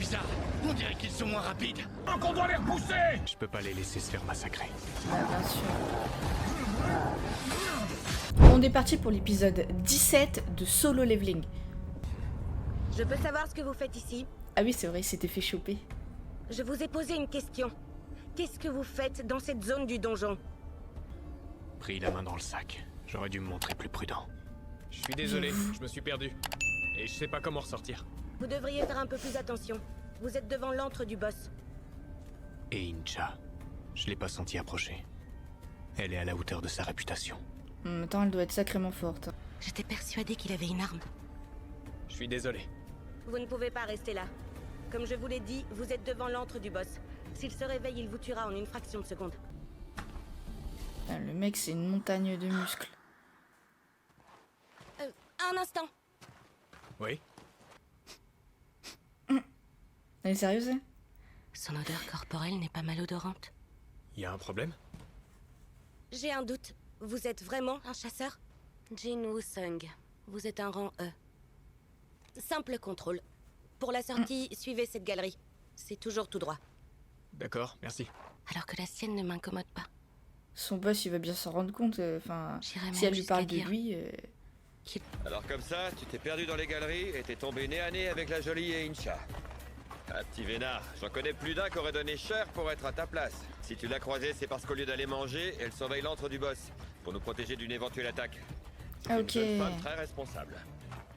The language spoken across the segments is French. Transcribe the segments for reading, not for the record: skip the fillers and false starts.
bizarre. On dirait qu'ils sont moins rapides. Donc on doit les repousser. Je peux pas les laisser se faire massacrer. Ah, bien sûr. On est parti pour l'épisode 17 de Solo Leveling. Je peux savoir ce que vous faites ici? Ah oui, c'est vrai, il s'était fait choper. Je vous ai posé une question. Qu'est-ce que vous faites dans cette zone du donjon? Pris la main dans le sac. J'aurais dû me montrer plus prudent. Je suis désolé, je me suis perdu. Et je sais pas comment ressortir. Vous devriez faire un peu plus attention. Vous êtes devant l'antre du boss. Et Incha. Je l'ai pas senti approcher. Elle est à la hauteur de sa réputation. Attends, elle doit être sacrément forte. J'étais persuadée qu'il avait une arme. Je suis désolé. Vous ne pouvez pas rester là. Comme je vous l'ai dit, vous êtes devant l'antre du boss. S'il se réveille, il vous tuera en une fraction de seconde. Ah, le mec, c'est une montagne de muscles. Un instant. Oui? Elle est sérieuse, hein? Son odeur corporelle n'est pas malodorante. Y a un problème? J'ai un doute. Vous êtes vraiment un chasseur? Jin Woo-sung. Vous êtes un rang E. Simple contrôle. Pour la sortie, suivez cette galerie. C'est toujours tout droit. D'accord, merci. Alors que la sienne ne m'incommode pas. Son boss, il va bien s'en rendre compte. Enfin, J'irais si même elle lui parle de jusqu'à dire lui... Alors comme ça, tu t'es perdu dans les galeries et t'es tombé nez à nez avec la jolie Incha. Ah petit vénard, j'en connais plus d'un qui aurait donné cher pour être à ta place. Si tu l'as croisée, c'est parce qu'au lieu d'aller manger, elle surveille l'antre du boss, pour nous protéger d'une éventuelle attaque. C'est Ah, une ok. jeune femme très responsable.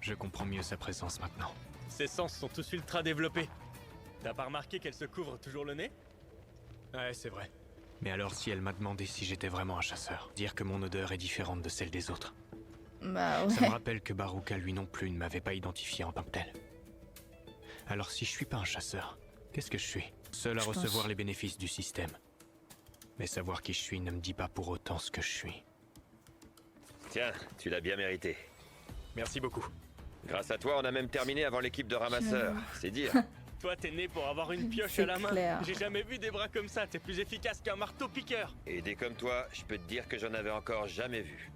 Je comprends mieux sa présence maintenant. Ses sens sont tous ultra développés. T'as pas remarqué qu'elle se couvre toujours le nez? Ouais, c'est vrai. Mais alors si elle m'a demandé si j'étais vraiment un chasseur, dire que mon odeur est différente de celle des autres. Bah Ça me ouais. rappelle que Baruka lui non plus ne m'avait pas identifié en tant que tel. Alors si je suis pas un chasseur, qu'est-ce que je suis? Seul à Je recevoir pense. les bénéfices du système. Mais savoir qui je suis ne me dit pas pour autant ce que je suis. Tiens, tu l'as bien mérité. Merci beaucoup. Grâce à toi, on a même terminé avant l'équipe de ramasseurs. C'est dire. Toi, t'es né pour avoir une pioche C'est à la main. clair. J'ai jamais vu des bras comme ça. T'es plus efficace qu'un marteau-piqueur. Et des comme toi, je peux te dire que j'en avais encore jamais vu.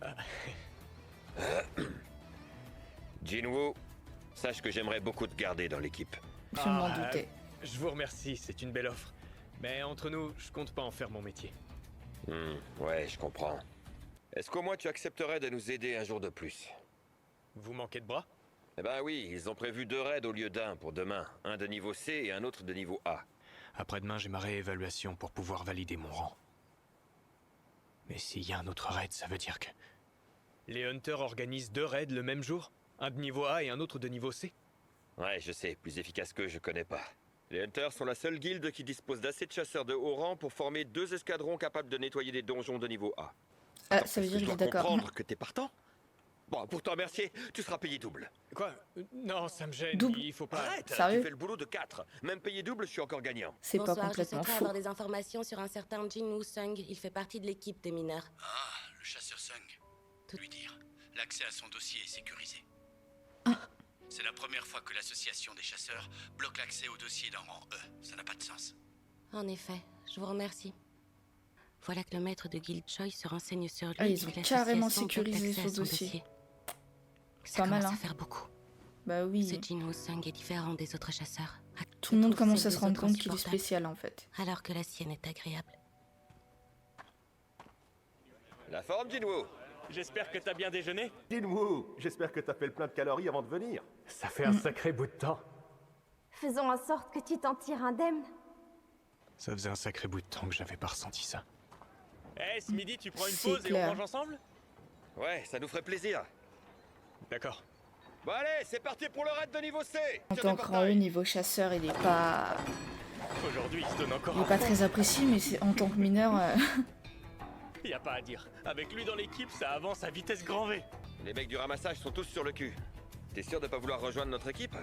Jinwoo, sache que j'aimerais beaucoup te garder dans l'équipe. Je m'en doutais. Je vous remercie, c'est une belle offre. Mais entre nous, je compte pas en faire mon métier. Ouais, je comprends. Est-ce qu'au moins tu accepterais de nous aider un jour de plus? Vous manquez de bras? Eh ben oui, ils ont prévu 2 raids au lieu d'un pour demain. Un de niveau C et un autre de niveau A. Après-demain, j'ai ma réévaluation pour pouvoir valider mon rang. Mais s'il y a un autre raid, ça veut dire que... Les Hunters organisent 2 raids le même jour? Un de niveau A et un autre de niveau C? Ouais, je sais, plus efficace qu'eux, je connais pas. Les Hunters sont la seule guilde qui dispose d'assez de chasseurs de haut rang pour former 2 escadrons capables de nettoyer des donjons de niveau A. Ah, ça veut dire Je qu'il est dois d'accord. comprendre que t'es partant? Bon, pour t'en remercier, tu seras payé double. Quoi? Non, ça me gêne, Double. il faut pas... Arrête, Sérieux? tu fais le boulot de 4. Même payé double, je suis encore gagnant. C'est pas Bonsoir, complètement je souhaiterais faux. avoir des informations sur un certain Jin Woo-sung. Il fait partie de l'équipe des mineurs. Ah, le chasseur Sung. Tout- Lui dire. L'accès à son dossier est sécurisé. Ah. C'est la première fois que l'association des chasseurs bloque l'accès au dossier d'un rang E. Ça n'a pas de sens. En effet, je vous remercie. Voilà que le maître de Guild Choi se renseigne sur lui. Ah, ils et ont que carrément l'association bloque sécurisé l'accès à son dossier. Ça Pas mal, commence hein. à faire beaucoup. Bah oui. Ce Jin Woo-sung est différent des autres chasseurs. Tout le monde Je trouve commence celle à se des rendre autres compte qu'il est insupportable, spécial en fait. alors que la sienne est agréable. La forme, Jinwoo? J'espère que t'as bien déjeuné. Jinwoo, j'espère que t'as fait le plein de calories avant de venir. Ça fait un sacré bout de temps. Faisons en sorte que tu t'en tires indemne. Ça faisait un sacré bout de temps que j'avais pas ressenti ça. Eh, ce midi, tu prends une C'est pause et clair. on mange ensemble? Ouais, ça nous ferait plaisir. D'accord. Bon allez, c'est parti pour le raid de niveau C. En Tiens, tant des que rang portails. E, niveau chasseur, il est pas... Aujourd'hui, il se donne encore Il est un pas fond. très apprécié, mais c'est en tant que mineur... Y a pas à dire. Avec lui dans l'équipe, ça avance à vitesse grand V. Les mecs du ramassage sont tous sur le cul. T'es sûr de pas vouloir rejoindre notre équipe?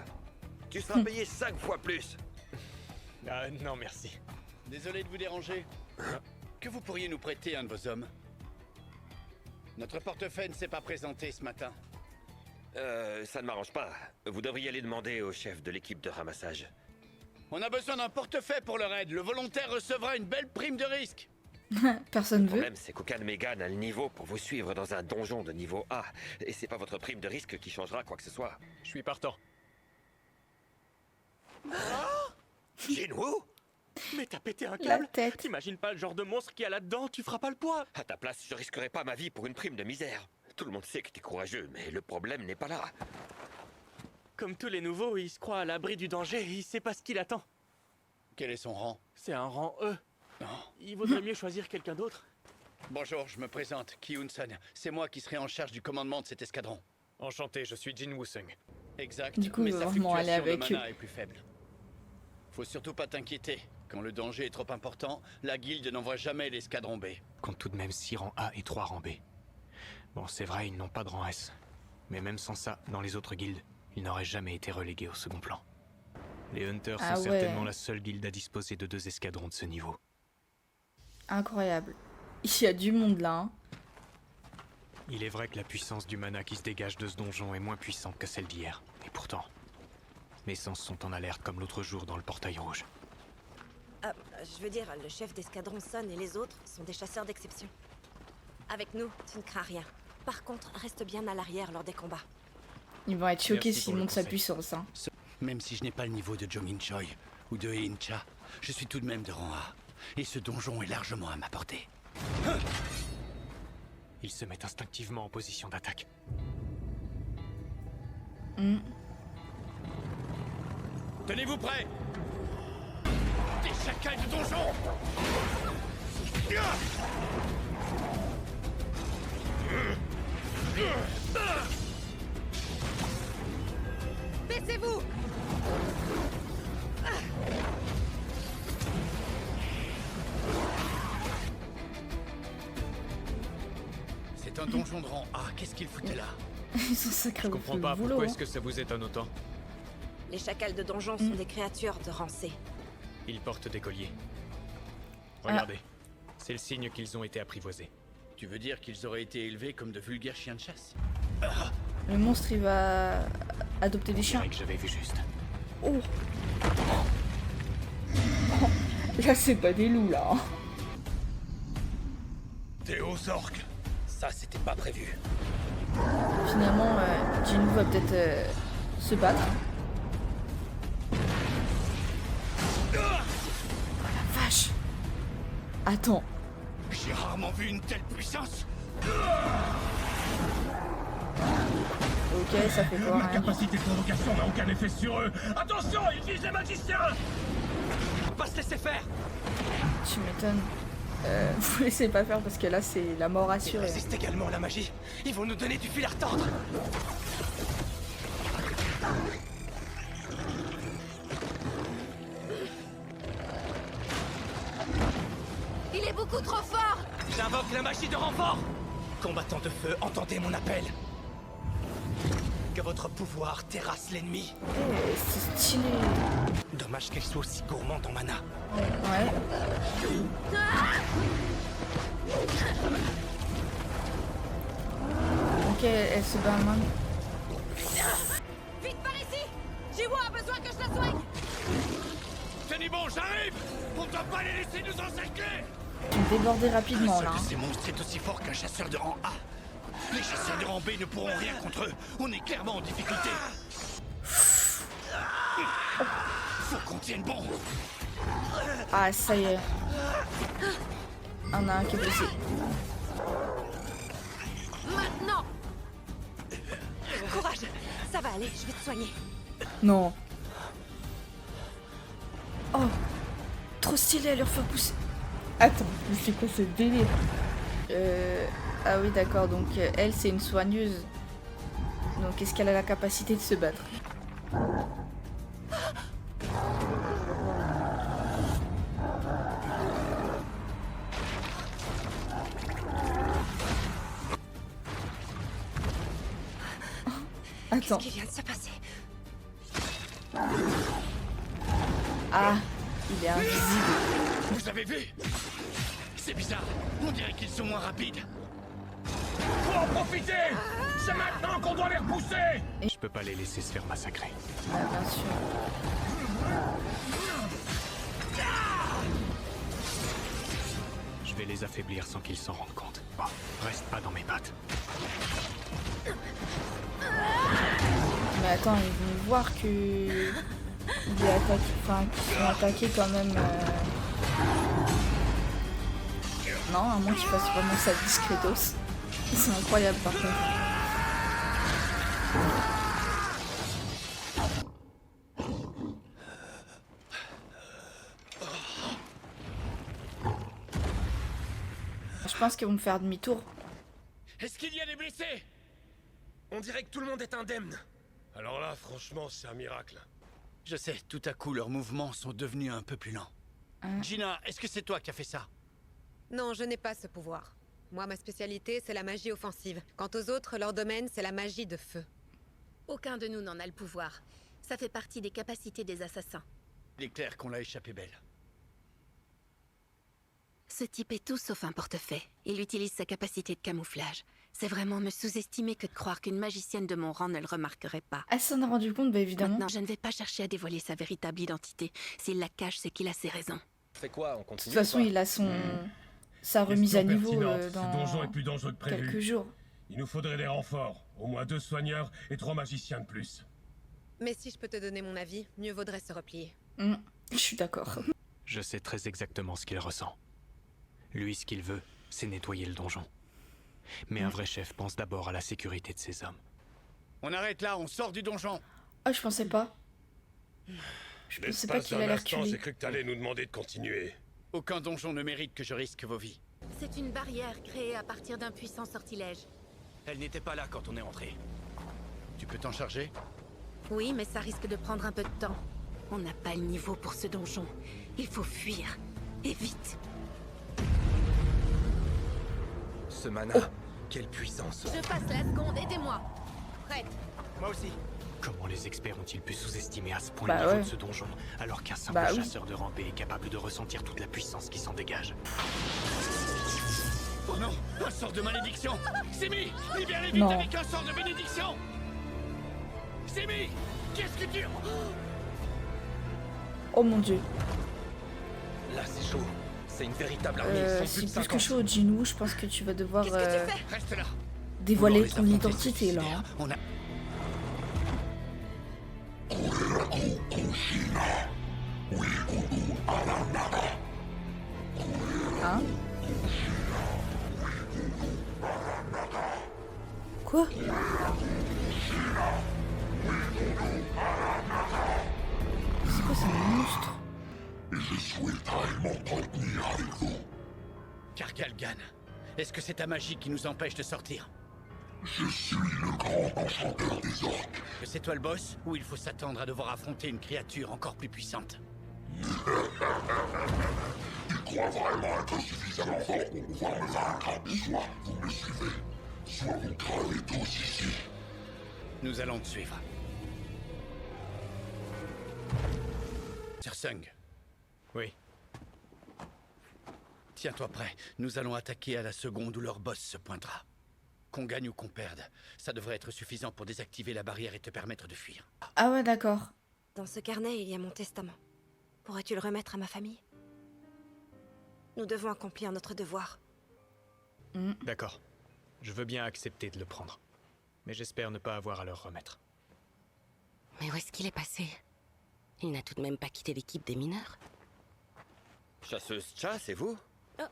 Tu seras payé 5 fois plus. Ah, non, merci. Désolé de vous déranger. Que vous pourriez nous prêter un de vos hommes? Notre portefeuille ne s'est pas présenté ce matin. Ça ne m'arrange pas. Vous devriez aller demander au chef de l'équipe de ramassage. On a besoin d'un portefeuille pour le raid. Le volontaire recevra une belle prime de risque. Personne Le veut. problème, c'est qu'aucun de Megan a le niveau pour vous suivre dans un donjon de niveau A. Et c'est pas votre prime de risque qui changera quoi que ce soit. Je suis partant. Jinwoo? Mais t'as pété un La câble? tête. T'imagines pas le genre de monstre qu'il y a là-dedans? Tu feras pas le poids. À ta place, je risquerais pas ma vie pour une prime de misère. Tout le monde sait que t'es courageux, mais le problème n'est pas là. Comme tous les nouveaux, il se croit à l'abri du danger et il sait pas ce qu'il attend. Quel est son rang? C'est un rang E. Oh. Il vaudrait mieux choisir quelqu'un d'autre. Bonjour, je me présente, Ki-Hoon-sun. C'est moi qui serai en charge du commandement de cet escadron. Enchanté, je suis Jin Woo-sung. Exact, Du coup, mais il va sa vraiment aller fluctuation avec de eux. mana est plus faible. Faut surtout pas t'inquiéter. Quand le danger est trop important, la guilde n'envoie jamais l'escadron B. Compte tout de même 6 rangs A et 3 rangs B. Bon, c'est vrai, ils n'ont pas de rang S. Mais même sans ça, dans les autres guildes, ils n'auraient jamais été relégués au second plan. Les Hunters Ah sont ouais. certainement la seule guilde à disposer de 2 escadrons de ce niveau. Incroyable. Il y a du monde là. Hein. Il est vrai que la puissance du mana qui se dégage de ce donjon est moins puissante que celle d'hier. Et pourtant, mes sens sont en alerte comme l'autre jour dans le portail rouge. Je veux dire, le chef d'escadron Sun et les autres sont des chasseurs d'exception. Avec nous, tu ne crains rien. Par contre, reste bien à l'arrière lors des combats. Ils vont être choqués Merci s'ils pour le montrent sa conseil. puissance. Hein. Même si je n'ai pas le niveau de Jongin Choi ou de Incha, je suis tout de même de rang A. Et ce donjon est largement à ma portée. Ils se mettent instinctivement en position d'attaque. Tenez-vous prêts! Des chacals de donjon! Baissez-vous! C'est un donjon de rang A, qu'est-ce qu'il foutait là? Ils sont sacrés Je comprends le pas, boulot. pourquoi Hein. est-ce que ça vous étonne autant? Les chacals de donjon sont des créatures de rang C. Ils portent des colliers. Ah. Regardez, c'est le signe qu'ils ont été apprivoisés. Tu veux dire qu'ils auraient été élevés comme de vulgaires chiens de chasse? Le monstre il va adopter des Je chiens. dirais que j'avais vu juste. Oh. Là c'est pas des loups là. Hein. Des hauts orques! Ça, c'était pas prévu. Finalement, Jinwoo va peut-être se battre. Oh la vache. Attends. J'ai rarement vu une telle puissance! Ok, ça fait quoi Ma hein. capacité de provocation n'a aucun effet sur eux. Attention, ils visent les magiciens. Pas se laisser faire. Tu m'étonnes. Vous laissez pas faire parce que là c'est la mort Ils assurée. résistent également à la magie. Ils vont nous donner du fil à retordre. Il est beaucoup trop fort! J'invoque la magie de renfort. Combattants de feu, entendez mon appel. Que votre pouvoir terrasse l'ennemi. Eh, c'est stylé. Dommage qu'elle soit aussi gourmande en mana. Ouais. Ok, elle se bat même. Vite par ici! Jiwoo a besoin que je la soigne! Tenez bon, j'arrive! On ne doit pas les laisser nous encercler! Ils ont débordé Un rapidement seul là. de Hein. ces monstres est aussi fort qu'un chasseur de rang A. Les chasseurs de rang B ne pourront rien contre eux. On est clairement en difficulté. Faut qu'on tienne bon. Ah ça y est. On a un qui est blessé. Maintenant! Courage! Ça va aller, je vais te soigner. Non. Oh. Trop stylé à leur faire pousser. Attends, mais c'est quoi ce délire? Ah oui d'accord, donc elle c'est une soigneuse. Donc est-ce qu'elle a la capacité de se battre? Attends. Qu'est-ce qui vient de se passer? Ah, il est invisible. Vous avez vu? C'est bizarre. On dirait qu'ils sont moins rapides. Faut en profiter. C'est maintenant qu'on doit les repousser. Je peux pas les laisser se faire massacrer. Ah, bien sûr. Je vais les affaiblir sans qu'ils s'en rendent compte. Bon, reste pas dans mes pattes. Mais attends, ils vont voir que des attaques, enfin, qui sont attaqués quand même. Non, à moins qu'il fasse vraiment ça discretos. C'est incroyable par contre. Je pense qu'ils vont me faire demi-tour. Est-ce qu'il y a des blessés? On dirait que tout le monde est indemne. Alors là, franchement, c'est un miracle. Je sais, tout à coup, leurs mouvements sont devenus un peu plus lents. Gina, est-ce que c'est toi qui as fait ça? Non, je n'ai pas ce pouvoir. Moi, ma spécialité, c'est la magie offensive. Quant aux autres, leur domaine, c'est la magie de feu. Aucun de nous n'en a le pouvoir. Ça fait partie des capacités des assassins. Il est clair qu'on l'a échappé belle. Ce type est tout sauf un portefaix. Il utilise sa capacité de camouflage. C'est vraiment me sous-estimer que de croire qu'une magicienne de mon rang ne le remarquerait pas. Elle s'en est rendu compte, bah évidemment. Maintenant, je ne vais pas chercher à dévoiler sa véritable identité. S'il la cache, c'est qu'il a ses raisons. C'est quoi, on De continue? toute façon, il a sa remise à niveau Ce dans donjon est plus dangereux que prévu. quelques jours. Il nous faudrait des renforts. Au moins 2 soigneurs et 3 magiciens de plus. Mais si je peux te donner mon avis, mieux vaudrait se replier. Je suis d'accord. Je sais très exactement ce qu'il ressent. Lui, ce qu'il veut, c'est nettoyer le donjon. Mais un vrai chef pense d'abord à la sécurité de ses hommes. On arrête là, on sort du donjon. Ah, je pensais pas. Je pensais pas qu'il allait reculer. J'ai cru que t'allais nous demander de continuer. Aucun donjon ne mérite que je risque vos vies. C'est une barrière créée à partir d'un puissant sortilège. Elle n'était pas là quand on est entré. Tu peux t'en charger? Oui, mais ça risque de prendre un peu de temps. On n'a pas le niveau pour ce donjon. Il faut fuir. Et vite. Ce mana, quelle puissance. Je passe la seconde, aidez-moi. Prête. Moi aussi. Comment les experts ont-ils pu sous-estimer à ce point Bah le niveau ouais. de ce donjon, alors qu'un simple Bah oui. chasseur de rampée est capable de ressentir toute la puissance qui s'en dégage? Oh non, un sort de malédiction. Simi, libère-les vite Non. avec un sort de bénédiction. Simi, qu'est-ce que tu... Oh mon dieu. Là, c'est chaud. C'est une véritable armée. Ils sont C'est plus de plus 50. que chaud, Jinwoo. Je pense que tu vas devoir Reste là. dévoiler On les ton affronter, identité ces là. suicidaires. On a... Hein? Quoi? C'est quoi ce monstre? Kargalgan, est-ce que c'est ta magie qui nous empêche de sortir? Que c'est toi le boss, ou il faut s'attendre à devoir affronter une créature encore plus puissante? Nous allons te suivre. Sir Sung, Oui. tiens-toi prêt. Nous allons attaquer à la seconde où leur boss se pointera. Qu'on gagne ou qu'on perde, ça devrait être suffisant pour désactiver la barrière et te permettre de fuir. Ah ouais, d'accord. Dans ce carnet, il y a mon testament. Pourrais-tu le remettre à ma famille? Nous devons accomplir notre devoir. D'accord. Je veux bien accepter de le prendre. Mais j'espère ne pas avoir à le remettre. Mais où est-ce qu'il est passé? Il n'a tout de même pas quitté l'équipe des mineurs. Chasseuse Cha, c'est vous? Oh.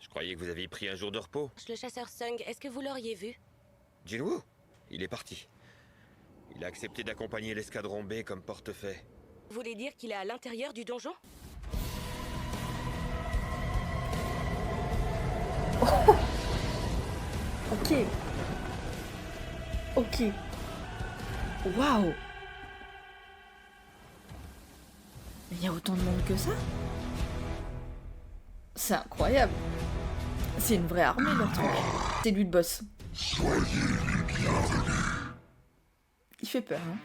Je croyais que vous aviez pris un jour de repos. Le chasseur Sung, est-ce que vous l'auriez vu? Jinwoo, il est parti. Il a accepté d'accompagner l'escadron B comme portefaix. Vous voulez dire qu'il est à l'intérieur du donjon? Ok. Ok. Waouh. Mais il y a autant de monde que ça? C'est incroyable. C'est une vraie armée leur truc. C'est lui le boss. Il fait peur, hein.